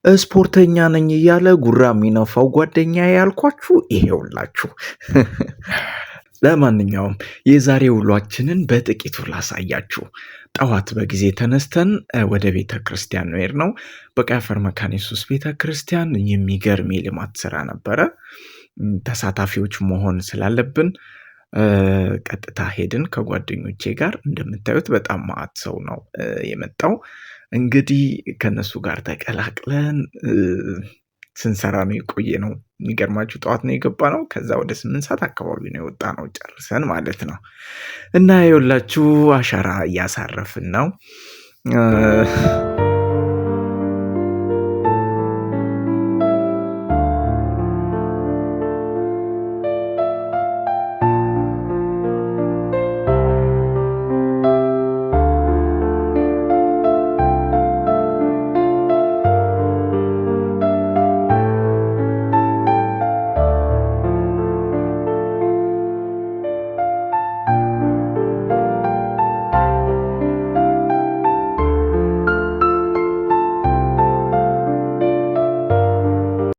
ስፖርተኛ ነኝ እያለ ጉራ የሚነፋው ጓደኛዬ ያልኳችሁ ይሄውላችሁ። ለማንኛውም የዛሬ ውሏችንን በጥቂቱ ላሳያችሁ። ጠዋት በጊዜ ተነስተን ወደ ቤተ ክርስቲያን ነው የሄድነው። በቀይ አፈር መካነ ኢየሱስ ቤተ ክርስቲያን የሚገርም የልማት ስራ ነበረ። ተሳታፊዎች መሆን ስላለብን ቀጥታ ሄድን ከጓደኞቼ ጋር። እንደምታዩት በጣም መዓት ሰው ነው የመጣው። እንግዲህ ከእነሱ ጋር ተቀላቅለን ስንሰራ ነው የቆየነው። የሚገርማችሁ ጠዋት ነው የገባነው። ከዛ ወደ 8 ሰዓት አካባቢ ነው የወጣነው ጨርሰን ማለት ነው። እና ይኸውላችሁ አሻራ እያሳረፍን ነው።